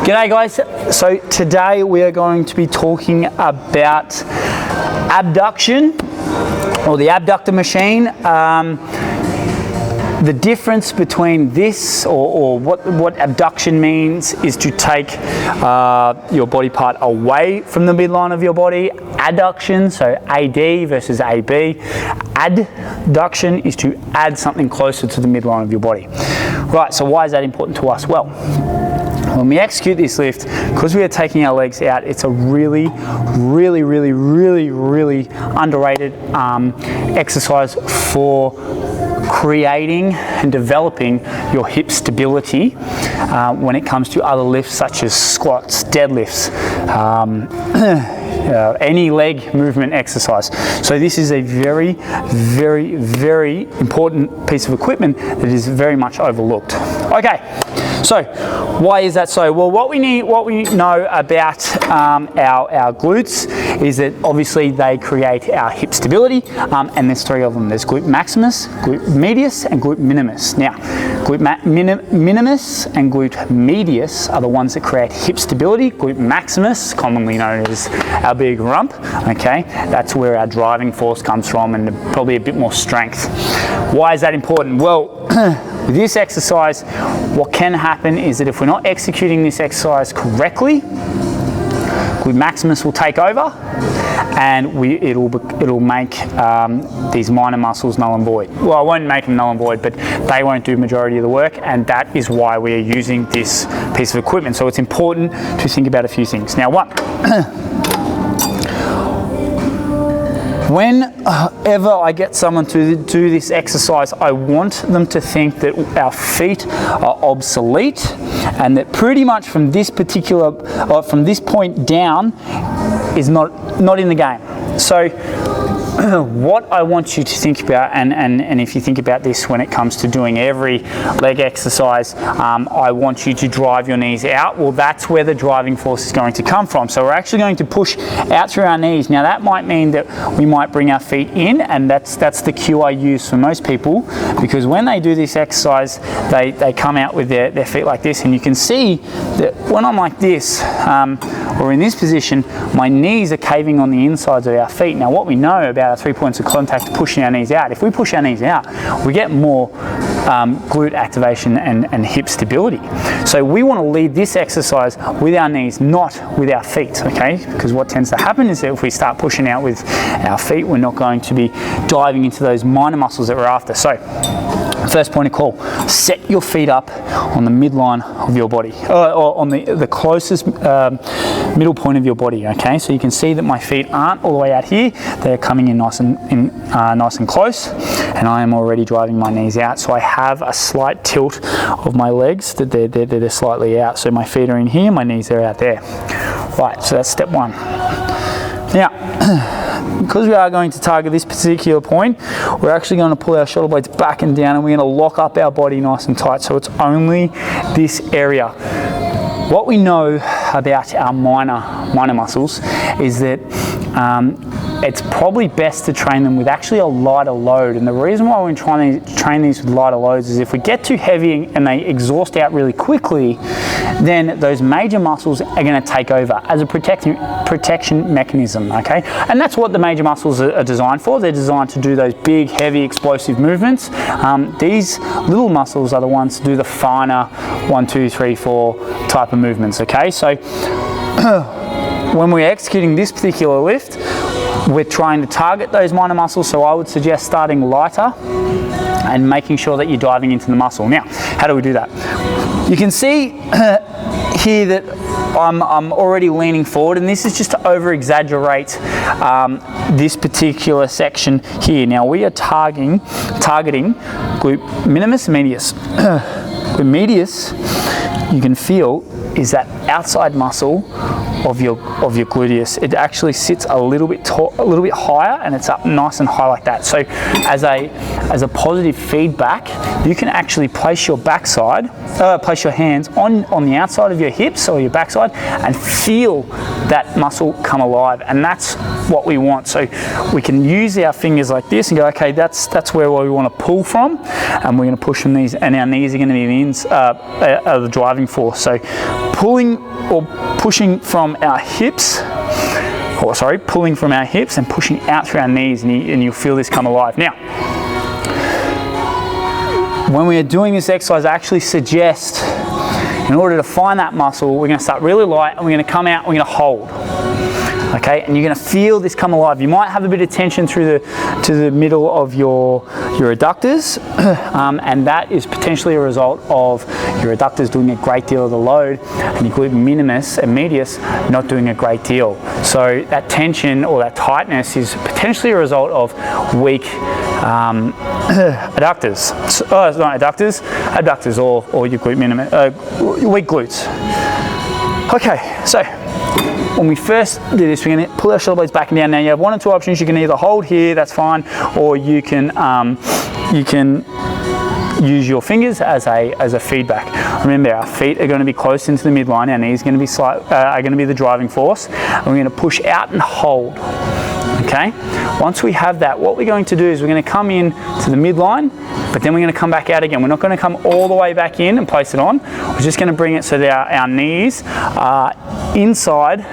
G'day guys, so today we are going to be talking about abduction or the abductor machine. The difference between this or what abduction means is to take your body part away from the midline of your body. Adduction, so AD versus AB. Adduction is to add something closer to the midline of your body. Right, so why is that important to us? Well, when we execute this lift, because we are taking our legs out, it's a really underrated exercise for creating and developing your hip stability when it comes to other lifts such as squats, deadlifts, any leg movement exercise. So this is a very important piece of equipment that is very much overlooked. Okay, so why is that so? Well, what we know about our glutes is that obviously they create our hip stability, and there's three of them. There's glute maximus, glute medius, and glute minimus. Now, glute minimus and glute medius are the ones that create hip stability. Glute maximus, commonly known as our big rump, okay, that's where our driving force comes from and probably a bit more strength. Why is that important? Well, with this exercise, what can happen is that if we're not executing this exercise correctly, glute maximus will take over, and it'll make these minor muscles null and void. Well, I won't make them null and void, but they won't do the majority of the work, and that is why we are using this piece of equipment. So it's important to think about a few things. Now, one, whenever I get someone to do this exercise, I want them to think that our feet are obsolete, and that pretty much from this point down is not in the game. So what I want you to think about, and if you think about this when it comes to doing every leg exercise, I want you to drive your knees out. Well, that's where the driving force is going to come from. So we're actually going to push out through our knees. Now that might mean that we might bring our feet in, and that's the cue I use for most people, because when they do this exercise, they come out with their feet like this, and you can see that when I'm like this, or in this position, my knees are caving on the insides of our feet. Now what we know about our 3 points of contact pushing our knees out, if we push our knees out, we get more glute activation and hip stability. So we want to lead this exercise with our knees, not with our feet, okay? Because what tends to happen is that if we start pushing out with our feet, we're not going to be diving into those minor muscles that we're after. So first point of call, set your feet up on the midline of your body, or on the closest middle point of your body, okay? So you can see that my feet aren't all the way out here, they're coming in nice and close, and I am already driving my knees out. So I have a slight tilt of my legs, that they're slightly out. So my feet are in here, my knees are out there. Right, so that's step one. Now, because we are going to target this particular point, we're actually going to pull our shoulder blades back and down, and we're going to lock up our body nice and tight, so it's only this area. What we know about our minor muscles is that it's probably best to train them with actually a lighter load. And the reason why we're trying to train these with lighter loads is if we get too heavy and they exhaust out really quickly, then those major muscles are going to take over as a protection mechanism, okay? And that's what the major muscles are designed for. They're designed to do those big, heavy, explosive movements. These little muscles are the ones to do the finer 1, 2, 3, 4 type of movements, okay? So when we're executing this particular lift, we're trying to target those minor muscles, so I would suggest starting lighter and making sure that you're diving into the muscle. Now, how do we do that? You can see here that I'm already leaning forward, and this is just to over-exaggerate this particular section here. Now we are targeting glute minimus and medius. Glute medius, you can feel, is that outside muscle of your gluteus. It actually sits a little bit higher, and it's up nice and high like that. So as a positive feedback, you can actually place your place your hands on the outside of your hips or your backside and feel that muscle come alive, and that's what we want. So we can use our fingers like this and go, okay, that's where we want to pull from, and we're going to push from these, and our knees are going to be the driving force. So pulling or pushing from our hips, pulling from our hips and pushing out through our knees, and you'll feel this come alive. Now, when we are doing this exercise, I actually suggest, in order to find that muscle, we're going to start really light and we're going to come out, we're going to hold. Okay, and you're going to feel this come alive. You might have a bit of tension to the middle of your adductors, and that is potentially a result of your adductors doing a great deal of the load and your glute minimus and medius not doing a great deal. So that tension or that tightness is potentially a result of weak adductors. Not adductors, abductors or your glute minimus, weak glutes. Okay, so when we first do this, we're going to pull our shoulder blades back and down. Now you have one or two options. You can either hold here, that's fine, or you can use your fingers as a feedback. Remember, our feet are going to be close into the midline. Our knees are going to be are going to be the driving force, and we're going to push out and hold. Okay. Once we have that, what we're going to do is we're going to come in to the midline, but then we're going to come back out again. We're not going to come all the way back in and place it on. We're just going to bring it so that our knees are inside,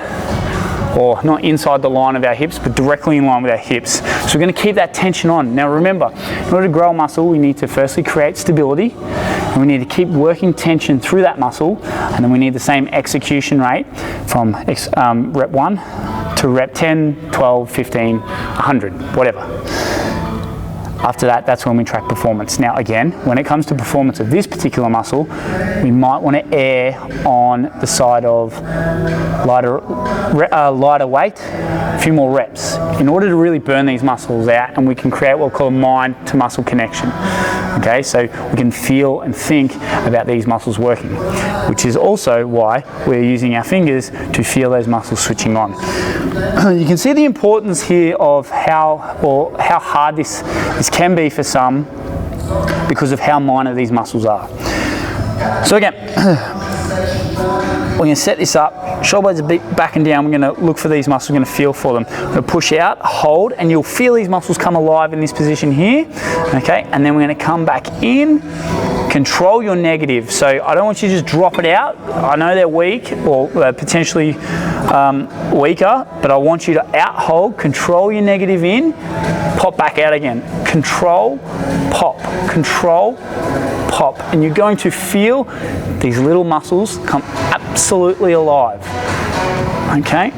or not inside the line of our hips, but directly in line with our hips. So we're going to keep that tension on. Now remember, in order to grow a muscle, we need to firstly create stability, and we need to keep working tension through that muscle, and then we need the same execution rate from rep 1 to rep 10, 12, 15, 100, whatever. After that, that's when we track performance. Now again, when it comes to performance of this particular muscle, we might want to err on the side of lighter weight, a few more reps, in order to really burn these muscles out, and we can create what we call a mind to muscle connection. Okay, so we can feel and think about these muscles working, which is also why we're using our fingers to feel those muscles switching on. You can see the importance here of how hard this can be for some, because of how minor these muscles are. So again, we're going to set this up, shoulder blades a bit back and down. We're going to look for these muscles, we're going to feel for them. We're going to push out, hold, and you'll feel these muscles come alive in this position here. Okay, and then we're going to come back in, control your negative. So I don't want you to just drop it out. I know they're weak or potentially weaker, but I want you to out hold, control your negative in, pop back out again. Control, pop, control, pop. And you're going to feel these little muscles come absolutely alive. Okay?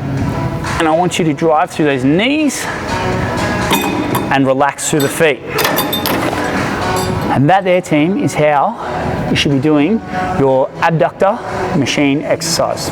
And I want you to drive through those knees and relax through the feet. And that there, team, is how you should be doing your abductor machine exercise.